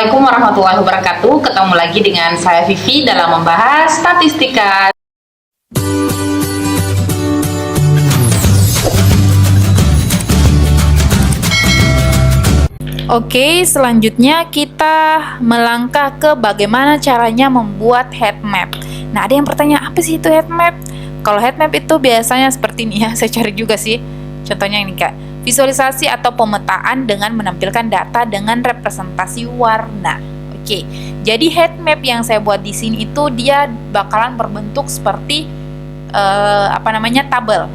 Assalamualaikum warahmatullahi wabarakatuh. Ketemu lagi dengan saya Vivi dalam membahas statistika. Oke, selanjutnya kita melangkah ke bagaimana caranya membuat heat map. Nah, ada yang bertanya, apa sih itu heat map? Kalau heat map itu biasanya seperti ini ya, saya cari juga sih. Contohnya ini Kak, visualisasi atau pemetaan dengan menampilkan data dengan representasi warna. Oke, jadi heat map yang saya buat di sini itu dia bakalan berbentuk seperti tabel.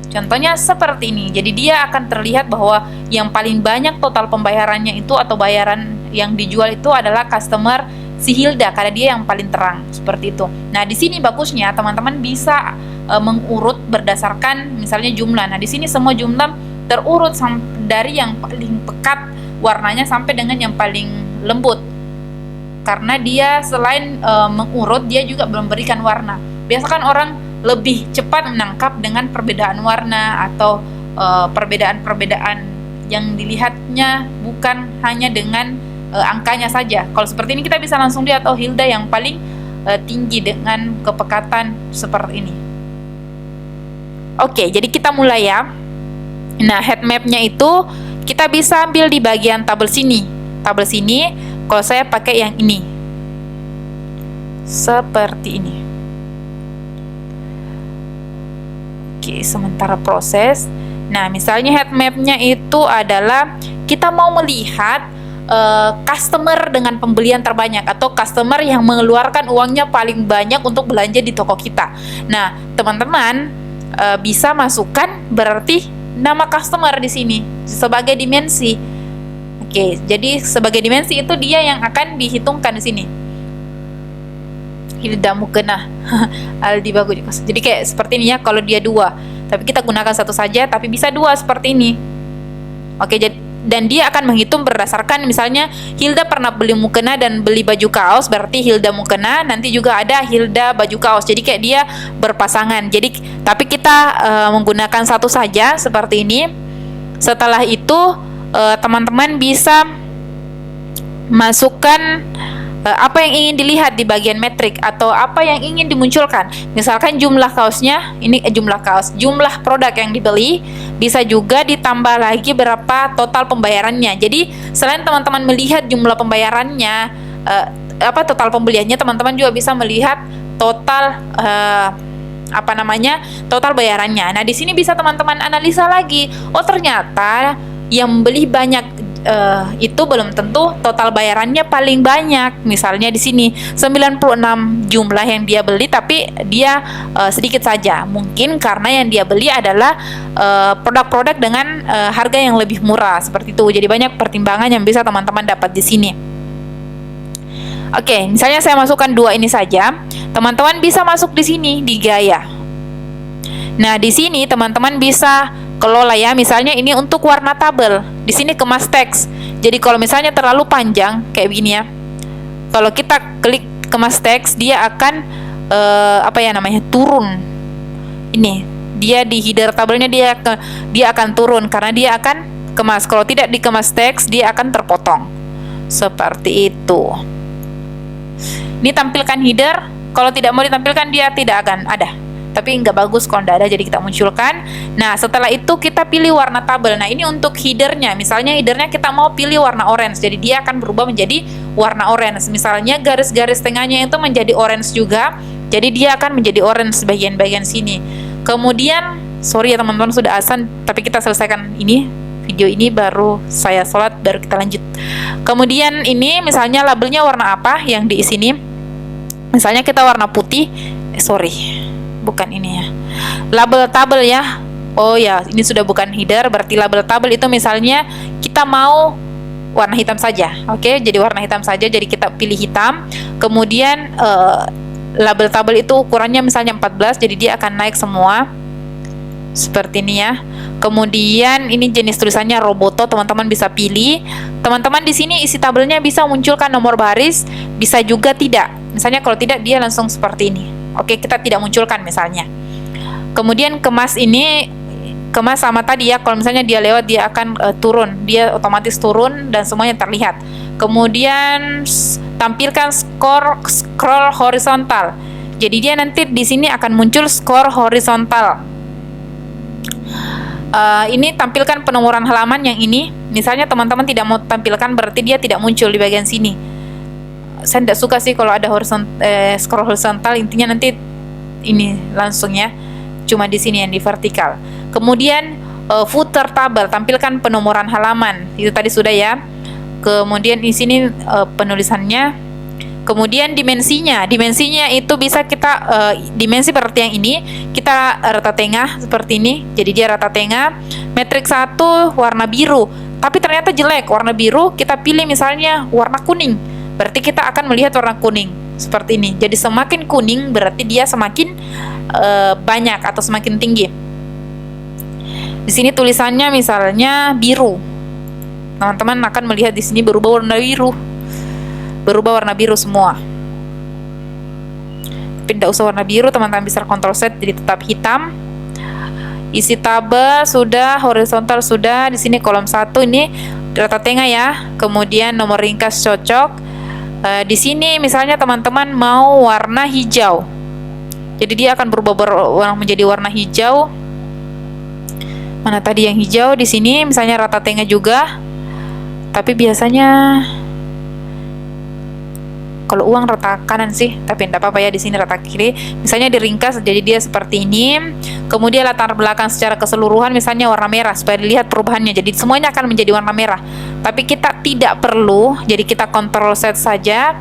Contohnya seperti ini. Jadi dia akan terlihat bahwa yang paling banyak total pembayarannya itu atau bayaran yang dijual itu adalah customer si Hilda karena dia yang paling terang seperti itu. Nah, di sini bagusnya teman-teman bisa mengurut berdasarkan misalnya jumlah. Nah, di sini semua jumlah terurut dari yang paling pekat warnanya sampai dengan yang paling lembut. Karena dia selain mengurut, dia juga memberikan warna. Biasakan orang lebih cepat menangkap dengan perbedaan warna atau perbedaan-perbedaan yang dilihatnya bukan hanya dengan angkanya saja. Kalau seperti ini kita bisa langsung lihat Hilda yang paling tinggi dengan kepekatan seperti ini. Oke, jadi kita mulai ya. Nah, heat map-nya itu kita bisa ambil di bagian tabel sini. Tabel sini, kalau saya pakai yang ini. Seperti ini. Oke, sementara proses. Nah, misalnya heat map-nya itu adalah kita mau melihat customer dengan pembelian terbanyak atau customer yang mengeluarkan uangnya paling banyak untuk belanja di toko kita. Nah, teman-teman bisa masukkan berarti nama customer di sini sebagai dimensi. Oke, jadi sebagai dimensi itu dia yang akan dihitungkan di sini. Hilda Mukena Aldi bagus. Jadi kayak seperti ini ya kalau dia dua. Tapi kita gunakan satu saja tapi bisa dua seperti ini. Oke, dan dia akan menghitung berdasarkan misalnya Hilda pernah beli mukena dan beli baju kaos, berarti Hilda mukena, nanti juga ada Hilda baju kaos. Jadi kayak dia berpasangan. Jadi tapi kita menggunakan satu saja seperti ini. Setelah itu teman-teman bisa masukkan apa yang ingin dilihat di bagian metrik atau apa yang ingin dimunculkan. Misalkan jumlah kaosnya, ini jumlah produk yang dibeli, bisa juga ditambah lagi berapa total pembayarannya. Jadi selain teman-teman melihat jumlah pembayarannya, total pembeliannya, teman-teman juga bisa melihat total total bayarannya. Nah, di sini bisa teman-teman analisa lagi. Oh, ternyata yang beli banyak itu belum tentu total bayarannya paling banyak. Misalnya di sini 96 jumlah yang dia beli tapi dia sedikit saja. Mungkin karena yang dia beli adalah produk-produk dengan harga yang lebih murah seperti itu. Jadi banyak pertimbangan yang bisa teman-teman dapat di sini. Oke, misalnya saya masukkan dua ini saja. Teman-teman bisa masuk di sini di gaya. Nah, di sini teman-teman bisa kelola ya. Misalnya ini untuk warna tabel. Di sini kemas teks. Jadi kalau misalnya terlalu panjang kayak begini ya. Kalau kita klik kemas teks, dia akan turun. Ini, dia di header tabelnya dia akan turun karena dia akan kemas. Kalau tidak dikemas teks, dia akan terpotong. Seperti itu. Ini tampilkan header. Kalau tidak mau ditampilkan, dia tidak akan ada. Tapi nggak bagus kalau nggak ada, jadi kita munculkan. Nah, setelah itu kita pilih warna tabel. Nah, ini untuk headernya. Misalnya headernya kita mau pilih warna orange, jadi dia akan berubah menjadi warna orange. Misalnya garis-garis tengahnya itu menjadi orange juga, jadi dia akan menjadi orange bagian-bagian sini. Kemudian, sorry ya teman-teman sudah azan, tapi kita selesaikan ini video ini baru saya sholat, baru kita lanjut. Kemudian ini misalnya labelnya warna apa yang di sini. Misalnya kita warna putih. Bukan ini ya. Label tabel ya. Oh ya, ini sudah bukan header, berarti label tabel itu misalnya kita mau warna hitam saja. Oke, jadi warna hitam saja, jadi kita pilih hitam. Kemudian label tabel itu ukurannya misalnya 14, jadi dia akan naik semua. Seperti ini ya. Kemudian ini jenis tulisannya Roboto, teman-teman bisa pilih. Teman-teman di sini isi tabelnya bisa munculkan nomor baris, bisa juga tidak. Misalnya kalau tidak dia langsung seperti ini. Oke, kita tidak munculkan misalnya. Kemudian kemas ini kemas sama tadi ya, kalau misalnya dia lewat dia akan turun, dia otomatis turun dan semuanya terlihat. Kemudian tampilkan scroll horizontal. Jadi dia nanti di sini akan muncul scroll horizontal. Ini tampilkan penomoran halaman yang ini. Misalnya teman-teman tidak mau tampilkan, berarti dia tidak muncul di bagian sini. Saya tidak suka sih kalau ada scroll horizontal, intinya nanti ini langsung ya, cuma di sini yang di vertikal. Kemudian footer tabel, tampilkan penomoran halaman, itu tadi sudah ya. Kemudian di sini penulisannya. Kemudian dimensinya itu bisa kita dimensi seperti yang ini, kita rata tengah seperti ini, jadi dia rata tengah. Metrik 1 warna biru, tapi ternyata jelek warna biru, kita pilih misalnya warna kuning, berarti kita akan melihat warna kuning seperti ini. Jadi semakin kuning berarti dia semakin banyak atau semakin tinggi. Di sini tulisannya misalnya biru, teman-teman akan melihat di sini berubah warna biru semua. Tapi tidak usah warna biru, teman-teman bisa Ctrl Z jadi tetap hitam. Isi tabel sudah, horizontal sudah. Di sini kolom 1 ini rata tengah ya. Kemudian nomor ringkas cocok. Di sini misalnya teman-teman mau warna hijau, jadi dia akan berubah menjadi warna hijau. Mana tadi yang hijau? Di sini misalnya rata tengah juga, tapi biasanya kalau uang rata kanan sih, tapi tidak apa-apa ya, di sini rata kiri. Misalnya diringkas jadi dia seperti ini. Kemudian latar belakang secara keseluruhan misalnya warna merah supaya dilihat perubahannya. Jadi semuanya akan menjadi warna merah. Tapi kita tidak perlu, jadi kita Ctrl Z saja.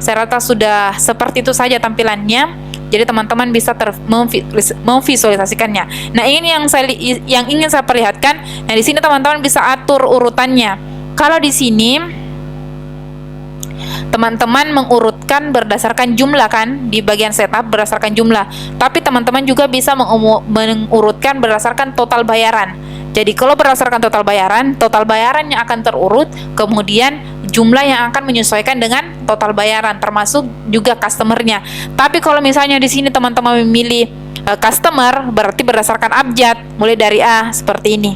Saya rasa sudah seperti itu saja tampilannya. Jadi teman-teman bisa memvisualisasikannya. Nah, ini yang ingin saya perlihatkan. Nah, di sini teman-teman bisa atur urutannya. Kalau di sini teman-teman mengurutkan berdasarkan jumlah kan, di bagian setup berdasarkan jumlah. Tapi teman-teman juga bisa mengurutkan berdasarkan total bayaran. Jadi kalau berdasarkan total bayarannya akan terurut, kemudian jumlah yang akan menyesuaikan dengan total bayaran, termasuk juga customernya. Tapi kalau misalnya di sini teman-teman memilih customer, berarti berdasarkan abjad, mulai dari A seperti ini.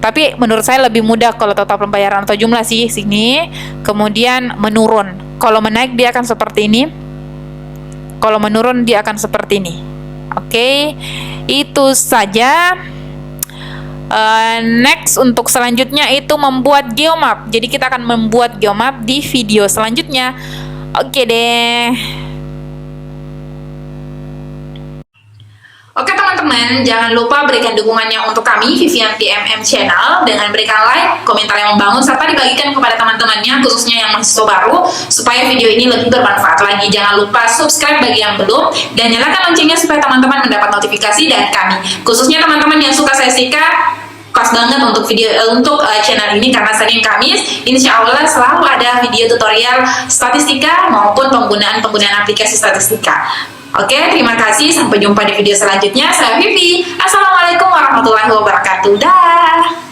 Tapi menurut saya lebih mudah kalau total pembayaran atau jumlah sih sini, kemudian menurun. Kalau menaik dia akan seperti ini, kalau menurun dia akan seperti ini. Oke, itu saja. Next untuk selanjutnya itu membuat geomap. Jadi kita akan membuat geomap di video selanjutnya. Oke deh. Oke teman-teman, jangan lupa berikan dukungannya untuk kami Vivian PMM Channel dengan berikan like, komentar yang membangun, serta dibagikan kepada teman-temannya, khususnya yang mahasiswa baru, supaya video ini lebih bermanfaat lagi. Jangan lupa subscribe bagi yang belum, dan nyalakan loncengnya supaya teman-teman mendapat notifikasi dari kami. Khususnya teman-teman yang suka statistika, pas banget untuk channel ini, karena Senin Kamis insya Allah selalu ada video tutorial statistika maupun penggunaan aplikasi statistika. Oke, terima kasih. Sampai jumpa di video selanjutnya. Saya Vivi. Assalamualaikum warahmatullahi wabarakatuh. Dah.